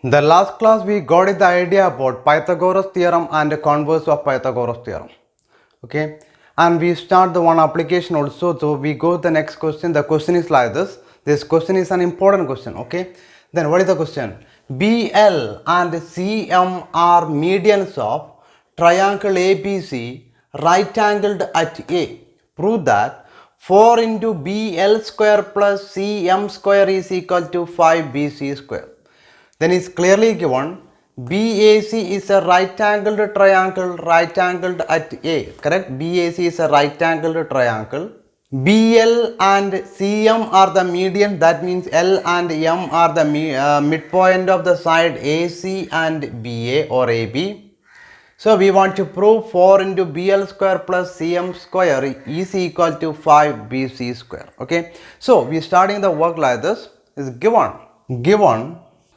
The last class we got the idea about Pythagoras theorem and the converse of Pythagoras theorem. Okay, and we start the one application also. So we go the next question. The question is like this. This question is an important question. Okay, then what is the question? BL and CM are medians of triangle ABC right angled at A. Prove that 4 into BL square plus CM square is equal to 5BC square. Then it's clearly given BAC is a right angled triangle right angled at A. Correct? BAC is a right angled triangle. BL and CM are the median, that means L and M are the midpoint of the side AC and BA or AB. So we want to prove 4 into BL square plus CM square is equal to 5 BC square. Okay. So we are starting the work like this. Is given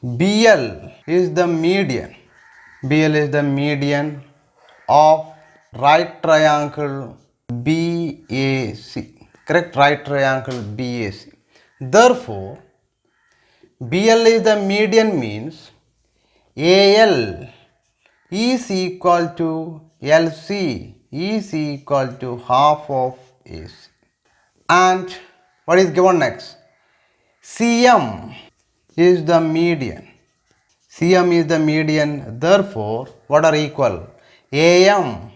BL is the median. BL is the median of right triangle BAC. Correct? Right triangle BAC. Therefore, BL is the median means AL is equal to LC is equal to half of AC. And what is given next? CM is the median. CM is the median, therefore what are equal? AM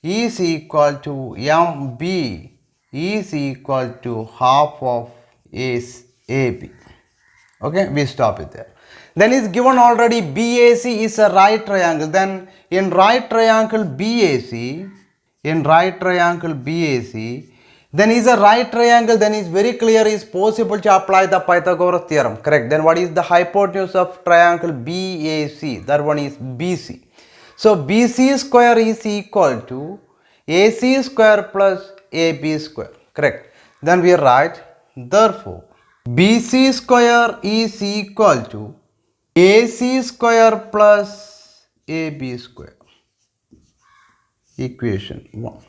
is equal to MB is equal to half of AB. Okay, we stop it there. Then is given already BAC is a right triangle. Then in right triangle BAC, then is a right triangle, then is very clear is possible to apply the Pythagoras theorem. Correct. Then what is the hypotenuse of triangle BAC? That one is BC. So BC square is equal to AC square plus AB square. Correct. Then we write therefore BC square is equal to AC square plus AB square. Equation 1.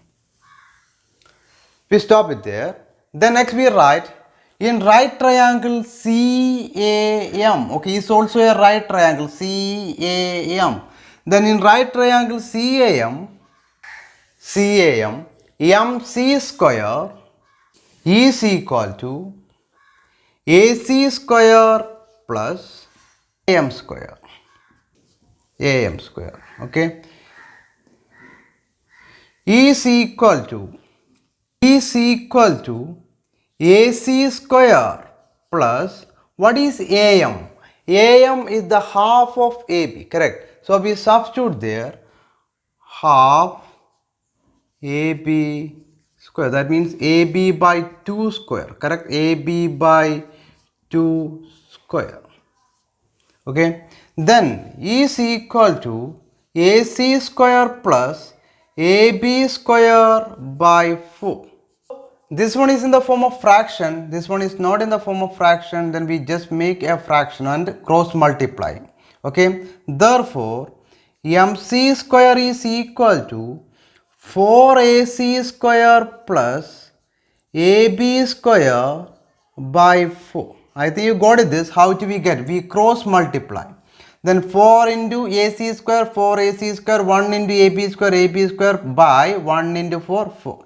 We stop it there. Then next we write in right triangle CAM. Okay, is also a right triangle CAM. Then in right triangle CAM, MC square is equal to AC square plus AM square. Okay, is equal to AC square plus what is AM? AM is the half of AB. Correct. So we substitute there half AB square. That means AB by 2 square. Correct. AB by 2 square. Okay. Then is equal to AC square plus AB square by 4. This one is in the form of fraction, this one is not in the form of fraction, then we just make a fraction and cross multiply. Okay, therefore MC square is equal to 4AC square plus AB square by 4. I think you got it. This how do we get? We cross multiply. Then 4 into AC square, 4AC square, 1 into AB square by 1 into 4, 4.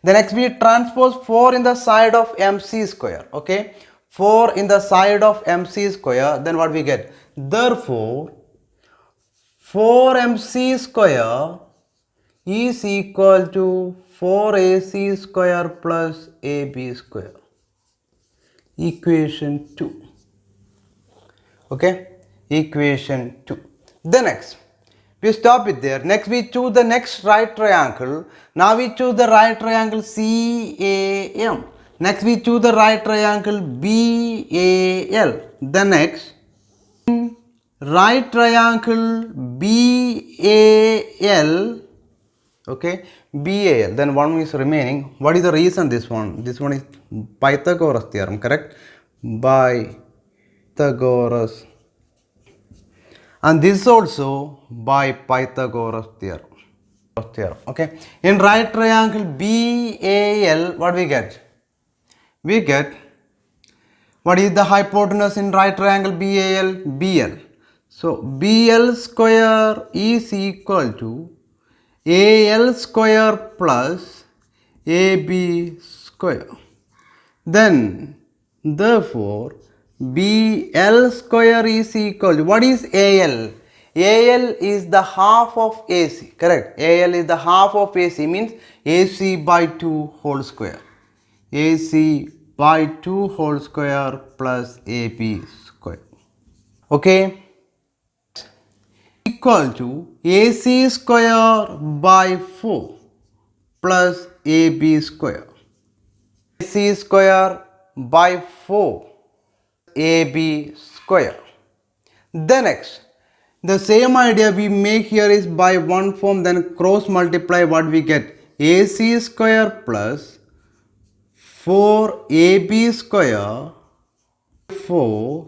The next we transpose 4 in the side of MC square. Okay, 4 in the side of MC square. Then what we get? Therefore, 4MC square is equal to 4AC square plus AB square. Equation 2. Okay, equation 2. The next. We stop it there. Next we choose the next right triangle. Now we choose the right triangle CAM. Next we choose the right triangle BAL. The next right triangle BAL. Okay, BAL. Then one is remaining. What is the reason this one? This one is Pythagoras theorem. Correct? By Pythagoras. And this is also by Pythagoras theorem. Okay. In right triangle BAL, what we get? We get what is the hypotenuse in right triangle BAL? BL. So BL square is equal to AL square plus AB square. Then therefore BL square is equal to, what is AL? AL is the half of AC, correct? AL is the half of AC, means AC by 2 whole square. AC by 2 whole square plus AB square. Okay, equal to AC square by 4 plus AB square. AC square by 4 AB square. Then next, the same idea we make here is by one form, then cross multiply, what we get? AC square plus 4AB square 4,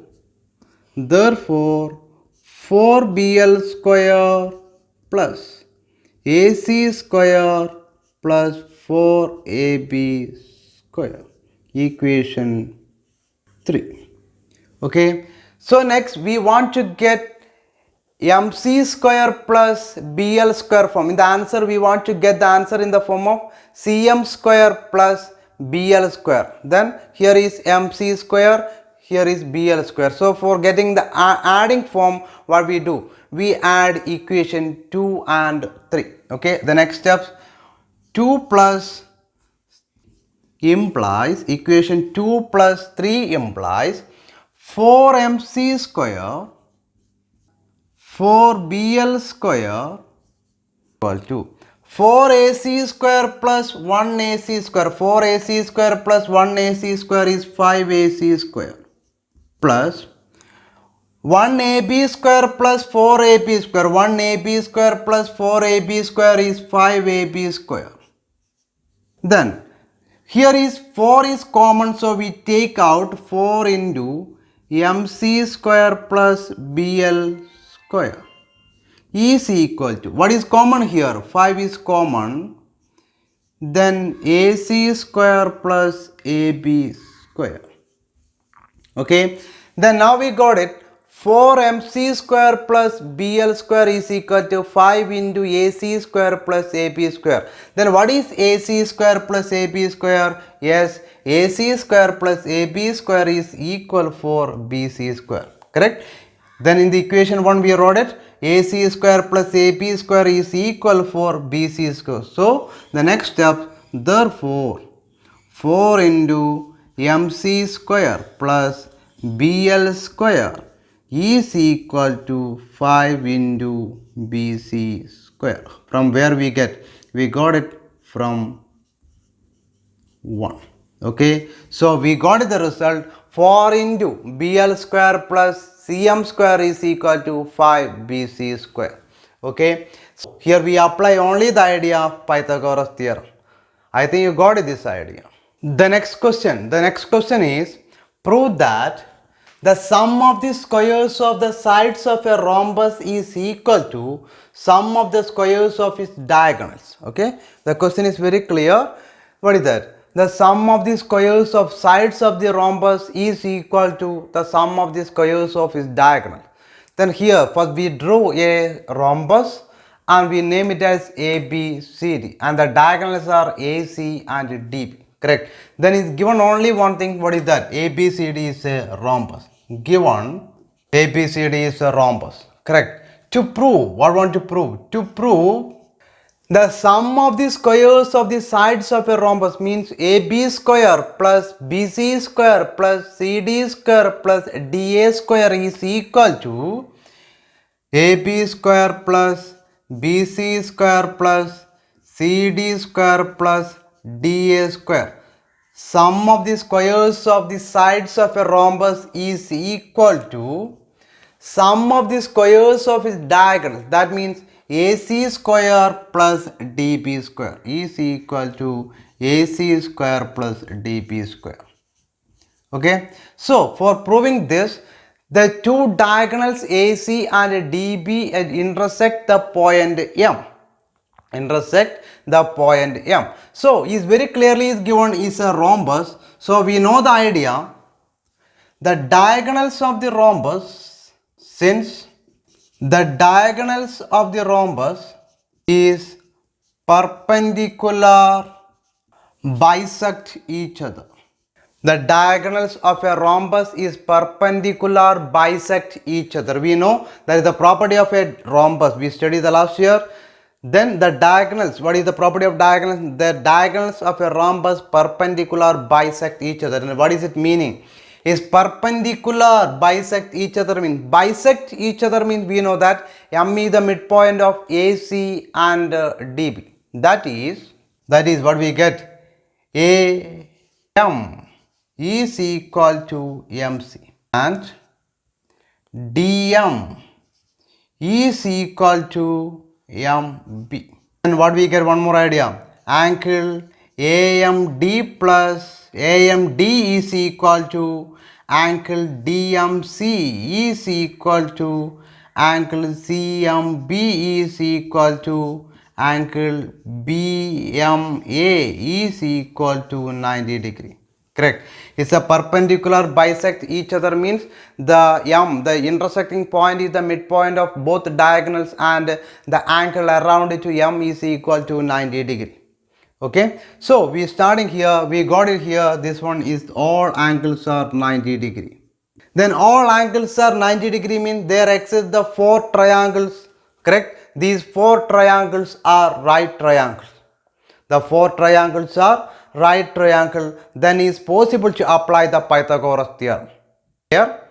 therefore 4BL square plus AC square plus 4AB square, equation 3. Okay, so next we want to get MC square plus BL square form. In the answer we want to get the answer in the form of CM square plus BL square. Then here is MC square, here is BL square. So for getting the adding form, what we do? We add equation 2 and 3. Okay, the next steps, 2 plus implies, equation 2 plus 3 implies 4MC square 4BL square equal to 4AC square plus 1AC square. 4AC square plus 1AC square is 5AC square plus 1AB square plus 4AB square. 1AB square plus 4AB square is 5AB square. Then here is 4 is common, so we take out 4 into MC square plus BL square is equal to, what is common here? 5 is common, then AC square plus AB square. Okay, then now we got it, 4MC square plus BL square is equal to 5 into AC square plus AB square. Then what is AC square plus AB square? Yes, AC square plus AB square is equal for BC square, correct? Then in the equation 1 we wrote it, AC square plus AB square is equal for BC square. So the next step, therefore 4 into MC square plus BL square is equal to 5 into BC square. From where we get? We got it from 1. Okay, so we got the result, 4 into BL square plus CM square is equal to 5 BC square. Okay, so here we apply only the idea of Pythagoras theorem. I think you got this idea. The next question is, prove that the sum of the squares of the sides of a rhombus is equal to sum of the squares of its diagonals. Okay, the question is very clear. What is that? The sum of the squares of sides of the rhombus is equal to the sum of the squares of its diagonal. Then here first we drew a rhombus and we name it as ABCD, and the diagonals are AC and DB, correct? Then is given only one thing. What is that? ABCD is a rhombus. Given ABCD is a rhombus, correct? To prove, what want to prove? To prove the sum of the squares of the sides of a rhombus, means AB square plus BC square plus CD square plus DA square is equal to AB square plus BC square plus CD square plus DA square. Sum of the squares of the sides of a rhombus is equal to sum of the squares of its diagonals. That means AC square plus DB square is equal to AC square plus DB square. Okay, so for proving this, the two diagonals AC and DB intersect the point M. Intersect the point M. So is very clearly is given is a rhombus. So we know the idea. The diagonals of the rhombus, since The diagonals of the rhombus is perpendicular bisect each other. The diagonals of a rhombus is perpendicular bisect each other. We know that is the property of a rhombus. We studied the last year. Then the diagonals, what is the property of diagonals? The diagonals of a rhombus perpendicular bisect each other. And what is it meaning? Is perpendicular bisect each other means bisect each other means we know that M is the midpoint of AC and DB. That is what we get. AM is equal to MC and DM is equal to MB. And what we get, one more idea, angle AMD plus AMD is equal to angle DMC is equal to angle CMB is equal to angle BMA is equal to 90 degree. Correct. It's a perpendicular bisect each other means the intersecting point is the midpoint of both diagonals and the angle around it to M is equal to 90 degree. Okay. So we starting here, we got it here. This one is all angles are 90 degree. Then all angles are 90 degree means there exist the four triangles. Correct. These four triangles are right triangles. The four triangles are right triangle, then is possible to apply the Pythagoras theorem. Here.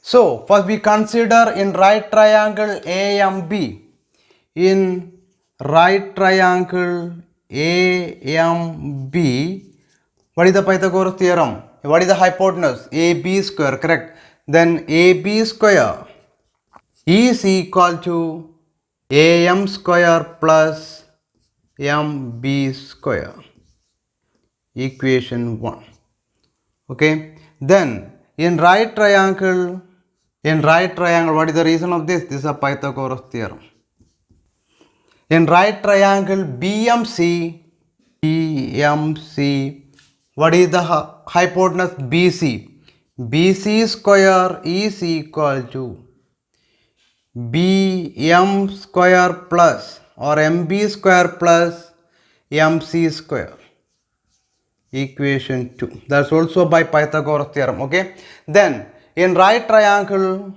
So first we consider in right triangle AMB. In right triangle AMB, what is the Pythagoras theorem? What is the hypotenuse? AB square, correct. Then AB square is equal to AM square plus MB square. Equation 1. Okay. Then in right triangle, what is the reason of this? This is a Pythagoras theorem. In right triangle BMC, what is the hypotenuse BC? BC square is equal to BM square plus or MB square plus MC square. Equation 2. That's also by Pythagoras theorem. Okay. Then in right triangle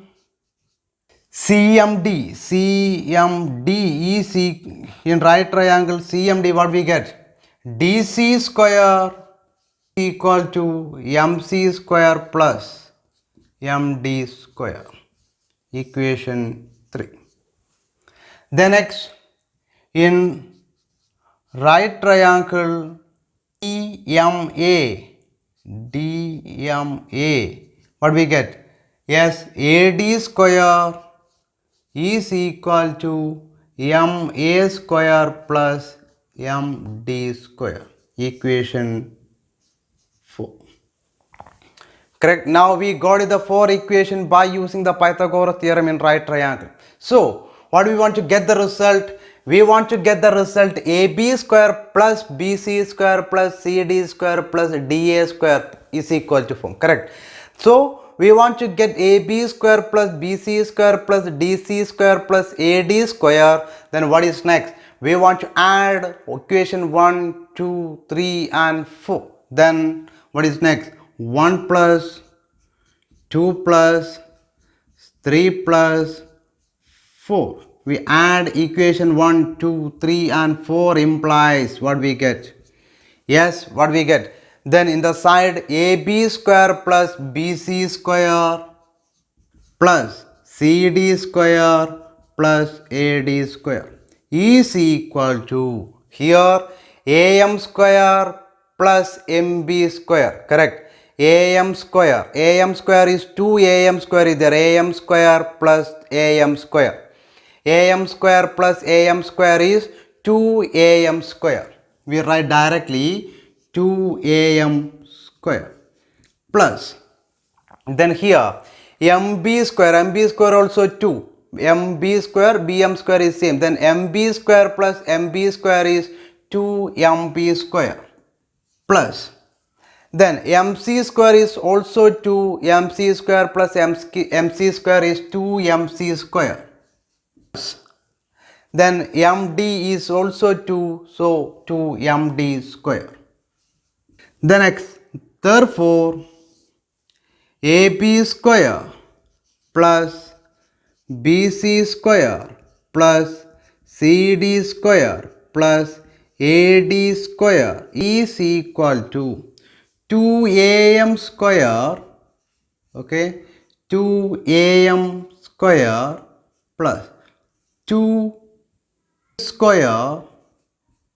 CMD is in right triangle CMD, what we get? DC square equal to MC square plus MD square. Equation 3. Then next in right triangle DMA, what we get? Yes, AD square is equal to MA square plus MD square. Equation 4. Correct. Now we got the four equation by using the Pythagoras theorem in right triangle. So what do we want to get the result? We want to get the result AB square plus BC square plus CD square plus DA square is equal to 4. Correct. So we want to get AB square plus BC square plus DC square plus AD square. Then what is next? We want to add equation 1, 2, 3 and 4. Then what is next? 1 plus 2 plus 3 plus 4. We add equation 1, 2, 3 and 4 implies what we get? Yes, what we get? Then in the side AB square plus BC square plus CD square plus AD square is equal to here AM square plus MB square. Correct. AM square is 2 AM square is there. AM square plus AM square. AM square plus AM square is 2 AM square. We write directly 2 AM square plus then here MB square also 2. MB square BM square is same. Then MB square plus MB square is 2 MB square plus Then mc square is also 2 mc square plus mc square is 2 mc square. Then md is also 2, so 2 md square. The next, therefore ab square plus bc square plus cd square plus ad square is equal to 2am square, okay, 2am square plus 2 square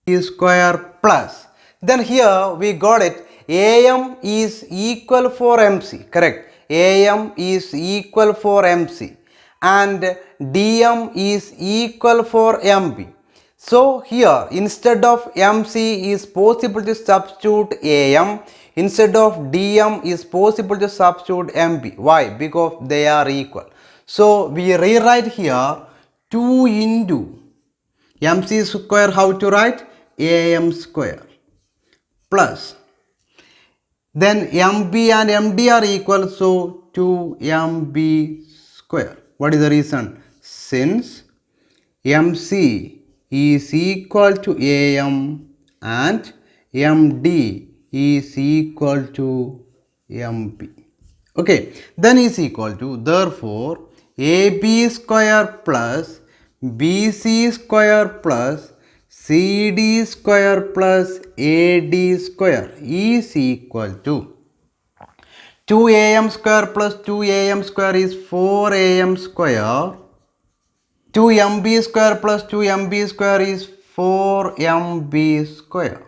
is square plus. Then here we got it, am is equal for mc, correct, am is equal for mc and dm is equal for mb. So here instead of mc is possible to substitute am, instead of dm is possible to substitute mb. Why? Because they are equal. So we rewrite here 2 into mc square. How to write? Am square plus, then mb and md are equal, so 2mb square. What is the reason? Since mc is equal to am and md is equal to mb. Okay, then is equal to, therefore ab square plus bc square plus cd square plus ad square is equal to 2am square plus 2am square is 4am square, 2mb square plus 2mb square is 4mb square.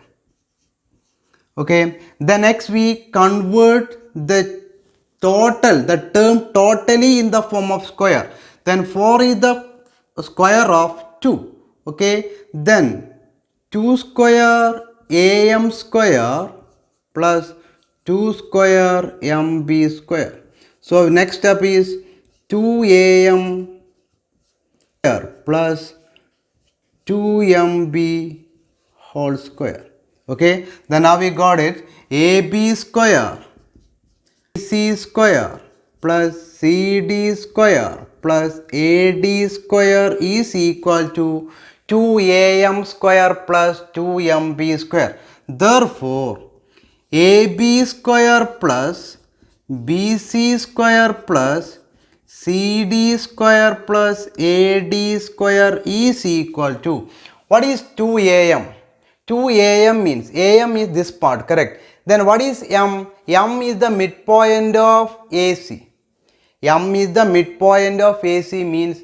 Okay, then next we convert the term totally in the form of square. Then 4 is the square of 2. Okay, then 2 square am square plus 2 square mb square. So next step is 2am square plus 2mb whole square. Okay, then now we got it, ab square c square plus cd square plus ad square is equal to 2am square plus 2mb square. Therefore ab square plus bc square plus cd square plus ad square is equal to, what is 2am? 2am means, am is this part, correct. Then what is m? M is the midpoint of AC. M is the midpoint of AC means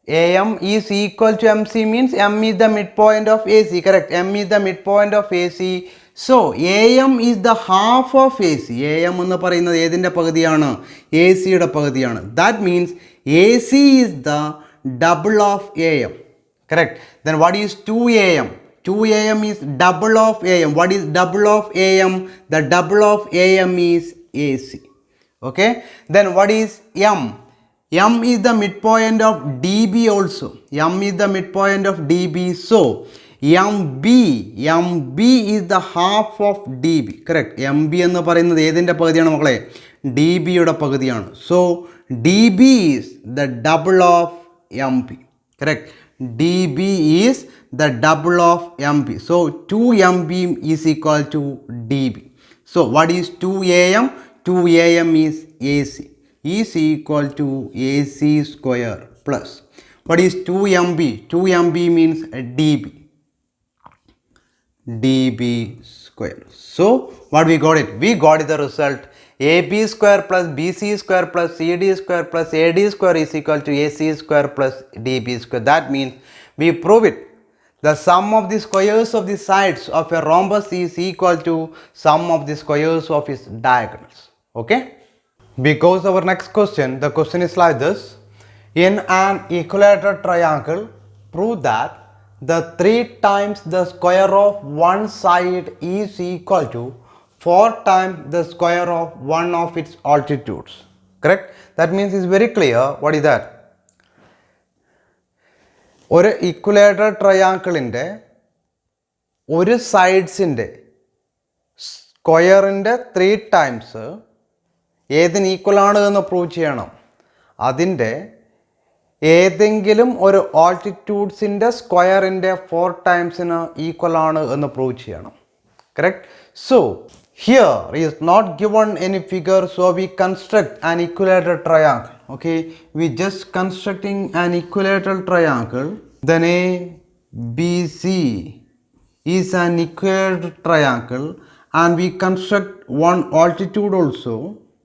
am is equal to mc means m is the midpoint of AC, correct. M is the midpoint of AC. So am is the half of AC. am എന്ന് പറയുന്നത് ഏതിൻ്റെ പകുതിയാണ്? AC യുടെ പകുതിയാണ്. That means AC is the double of am, correct. Then what is 2am? 2am is double of am. What is double of am? The double of am is AC. Okay, then what is m? M is the midpoint of dB also. M is the midpoint of dB. So mb is the half of dB, correct. mb എന്ന് പറയുന്നത് ഏതിൻ്റെ പകുതിയാണ് മക്കളെ? dB യുടെ പകുതിയാണ്. So dB is the double of mb, correct. dB is the double of mb. So 2mb is equal to dB. So what is 2am? 2am is AC is equal to AC square plus, what is 2mb? 2mb means dB, dB square. So what we got it? We got the result, ab square plus bc square plus cd square plus ad square is equal to AC square plus dB square. That means we prove it. The sum of the squares of the sides of a rhombus is equal to sum of the squares of its diagonals. Okay? Because our next question, the question is like this. In an equilateral triangle, prove that the 3 times the square of one side is equal to 4 times the square of one of its altitudes. Correct? That means it's very clear. What is that? ഒരു equilateral ട്രയാങ്കിളിൻ്റെ ഒരു സൈഡ്സിൻ്റെ സ്ക്വയറിൻ്റെ 3 times ഏതിന് equal ആണ് എന്ന് prove ചെയ്യണം. അതിൻ്റെ ഏതെങ്കിലും ഒരു ആൾട്ടിറ്റ്യൂഡ്സിൻ്റെ സ്ക്വയറിൻ്റെ 4 ടൈംസിന് ഈക്വൽ ആണ് എന്ന് പ്രൂവ് ചെയ്യണം. Correct. So here is not given any figure, so we construct an equilateral triangle. Okay, we just constructing an equilateral triangle. Then ABC is an equilateral triangle, and we construct one altitude also.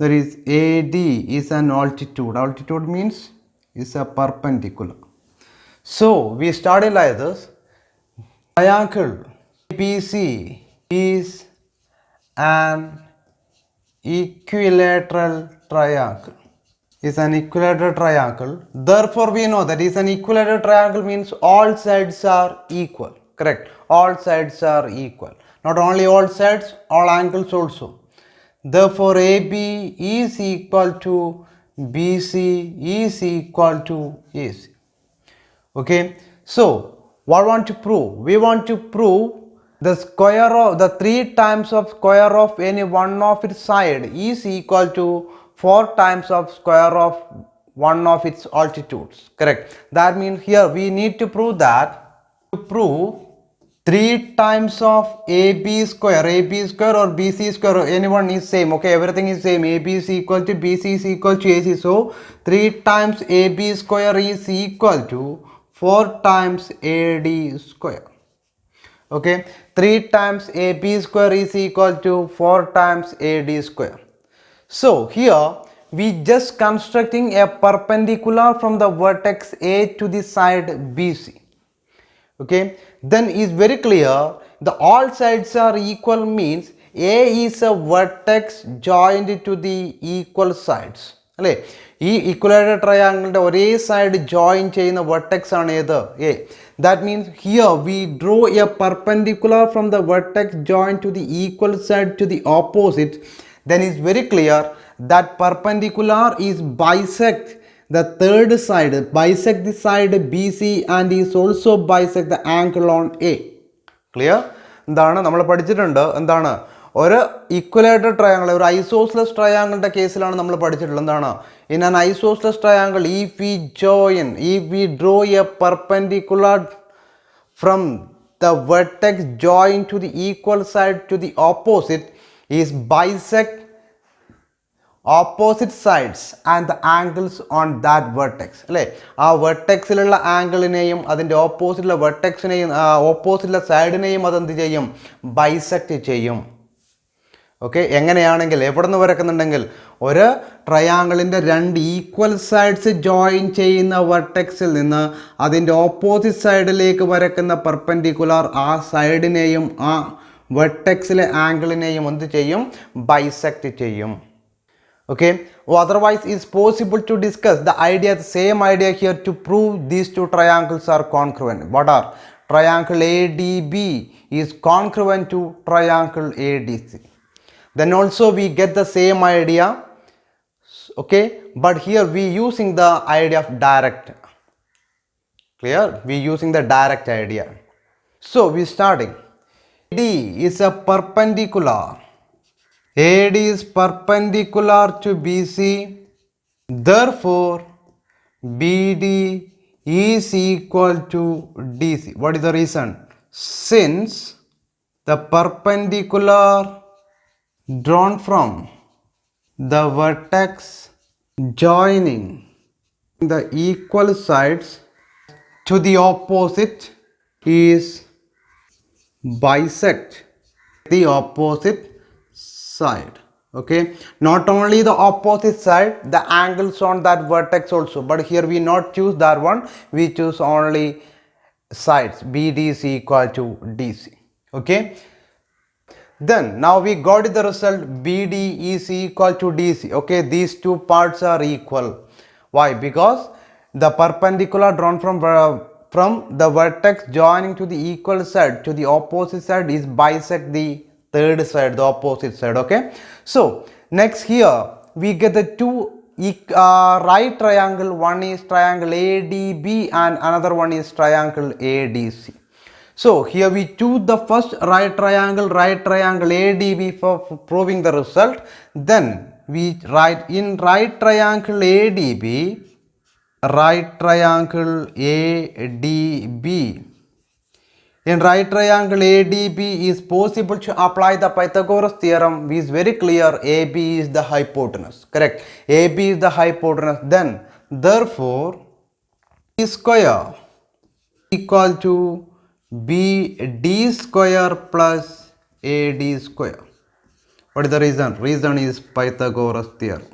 That is AD is an altitude. Altitude means is a perpendicular. So we started like this. Triangle ABC is an equilateral triangle. Is an equilateral triangle. Therefore we know that is an equilateral triangle means all sides are equal. Correct. All sides are equal. Not only all sides, all angles also. Therefore AB is equal to BC is equal to AC. Okay. So what want to prove? We want to prove the square of the 3 times of square of any one of its side is equal to 4 times of square of one of its altitudes. Correct. That means here we need to prove that, to prove 3 times of AB square or BC square, anyone is same. Okay, everything is same. AB is equal to BC is equal to AC. So 3 times AB square is equal to 4 times AD square. Okay, 3 times AB square is equal to 4 times AD square. So here we just constructing a perpendicular from the vertex A to the side BC. Okay, then is very clear the all sides are equal means A is a vertex joined to the equal sides. അല്ലേ, ഈ equilateral ട്രയാങ്കിളിൻ്റെ ഒരേ side join ചെയ്യുന്ന vertex ആണ് ഏത്? A. That means here we draw a perpendicular from the vertex joined to the equal side to the opposite. Then is very clear that perpendicular is bisect the third side, bisect the side BC and is also bisect the angle on A. Clear? എന്താണ് നമ്മൾ പഠിച്ചിട്ടുണ്ട്? എന്താണ് ഒരു equilateral triangle, ഒരു isosceles ട്രയാങ്കിളിൻ്റെ കേസിലാണ് നമ്മൾ പഠിച്ചിട്ടുള്ളത്. എന്താണ്? In an isosceles triangle if we draw a perpendicular from the vertex joined to the equal side to the opposite is bisect opposite sides and the angles on that vertex. അല്ലേ, ആ വെർട്ടെക്സിലുള്ള ആംഗിളിനെയും അതിൻ്റെ ഓപ്പോസിറ്റുള്ള വെർട്ടെക്സിനെയും ഓപ്പോസിറ്റുള്ള സൈഡിനെയും അതെന്ത് ചെയ്യും? Bisect ചെയ്യും. Okay, എങ്ങനെയാണെങ്കിൽ എവിടെ നിന്ന് വരക്കുന്നുണ്ടെങ്കിൽ ഒരു ട്രയാങ്കിളിൻ്റെ 2 equal sides join ചെയ്യുന്ന വെർട്ടെക്സിൽ നിന്ന് അതിൻ്റെ ഓപ്പോസിറ്റ് സൈഡിലേക്ക് വരക്കുന്ന പെർപെൻഡിക്കുലർ ആ സൈഡിനെയും ആ വെർട്ടെക്സിലെ ആംഗിളിനെയും എന്ത് ചെയ്യും? ബൈസെക്റ്റ് ചെയ്യും. Okay, otherwise it's possible to discuss the same idea here to prove these two triangles are congruent. What are? Triangle ADB is congruent to triangle ADC. Then also we get the same idea. Okay, but here we using the idea of direct. Clear? We using the direct idea. So we starting. AD is a perpendicular. AD is perpendicular to BC, therefore BD is equal to DC. What is the reason? Since the perpendicular drawn from the vertex joining the equal sides to the opposite is bisect the opposite side. Okay, not only the opposite side, the angles on that vertex also, but here we not choose that one, we choose only sides. BD is equal to DC. Okay, then now we got the result BD is equal to DC. Okay, these two parts are equal. Why? Because the perpendicular drawn from the vertex joining to the equal side to the opposite side is bisect the third side, the opposite side. Okay, so next here we get the two right triangle. One is triangle ADB and another one is triangle ADC. So here we choose the first right triangle ADB for proving the result. Then we write in right triangle ADB, in right triangle ADB is possible to apply the Pythagoras theorem. Is very clear, AB is the hypotenuse. Correct, AB is the hypotenuse. Then therefore B square equal to BD square plus AD square. What is the reason? Reason is Pythagoras theorem.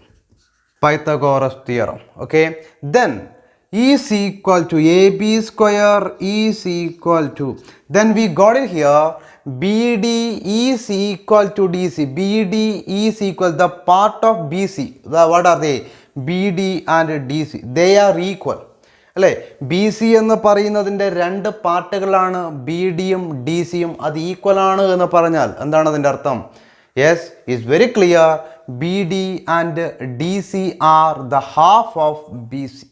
Pythagoras theorem. Okay, then is equal to AB square is equal to, then we got it here, BD is equal to DC. BD is equal, the part of BC, what are they? BD and DC, they are equal അല്ലേ. B C എന്ന് പറയുന്നതിൻ്റെ രണ്ട് പാർട്ടുകളാണ് B ഡിയും D സിയും. അത് equal ആണ് എന്ന് പറഞ്ഞാൽ എന്താണ് അതിൻ്റെ അർത്ഥം? Yes, it's very clear, B D and D C are the half of B C.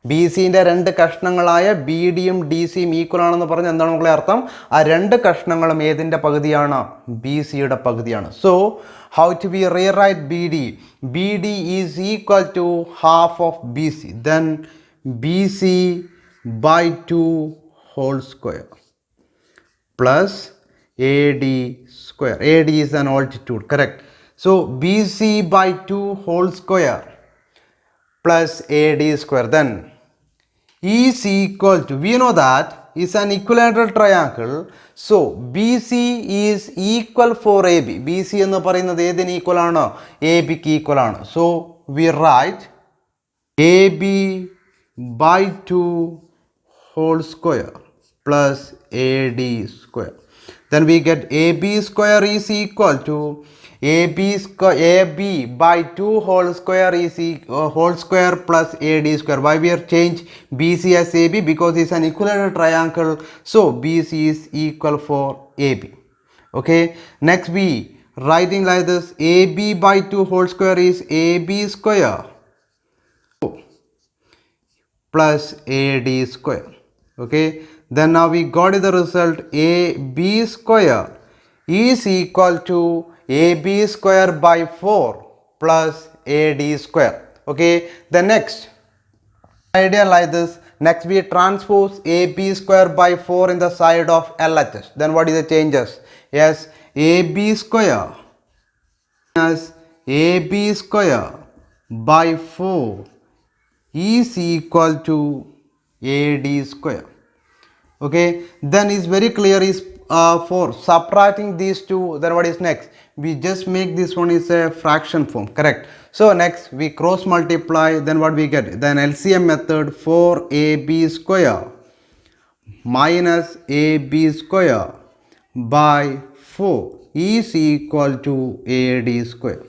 B സിൻ്റെ രണ്ട് കഷ്ണങ്ങളായ ബി ഡിയും ഡി സിയും ഈക്വൽ ആണെന്ന് പറഞ്ഞാൽ എന്താണ് മക്കളെ അർത്ഥം? ആ രണ്ട് കഷ്ണങ്ങളും ഏതിൻ്റെ പകുതിയാണ്? ബി സിയുടെ പകുതിയാണ്. So how to be rewrite B D? B D is equal to half of B C. Then BC by 2 whole square plus AD square. AD is an altitude, correct? So BC by 2 whole square plus AD square. Then is equal to, we know that is an equilateral triangle. So BC is equal for AB. BC എന്ന് പറയുന്നത് ഏതിന് equal ആണ്? AB ക്ക് equal ആണ്. So we write AB by 2 whole square plus AD square. Then we get AB square is equal to AB by 2 whole square is whole square plus AD square. Why we have changed BC as AB? Because it's an equilateral triangle. So BC is equal for AB. Okay, next we writing like this, AB by 2 whole square is AB square plus AD square. Okay, then now we got the result, AB square is equal to AB square by 4 plus AD square. Okay, the next idea like this, next we transpose AB square by 4 in the side of LHS. Then what is the changes? Yes, AB square minus AB square by 4 is equal to AD square. Okay, then is very clear is for subtracting these two. Then what is next? We just make this one is a fraction form, correct? So next we cross multiply. Then what we get? Then LCM method, 4AB square minus AB square by 4 is equal to AD square.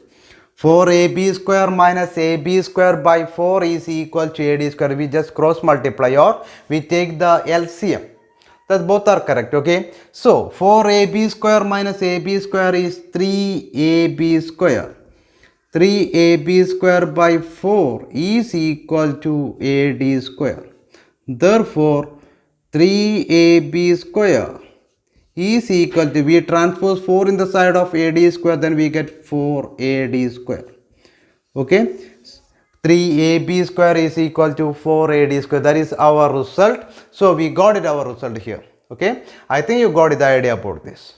4AB square minus AB square by 4 is equal to AD square. We just cross multiply or we take the LCM. That both are correct. Okay, so 4AB square minus AB square is 3AB square. 3AB square by 4 is equal to AD square. Therefore 3AB square is equal to, we transpose 4 in the side of AD square, then we get 4AD square. Okay, 3AB square is equal to 4AD square. That is our result. So we got it, our result here. Okay, I think you got the idea about this.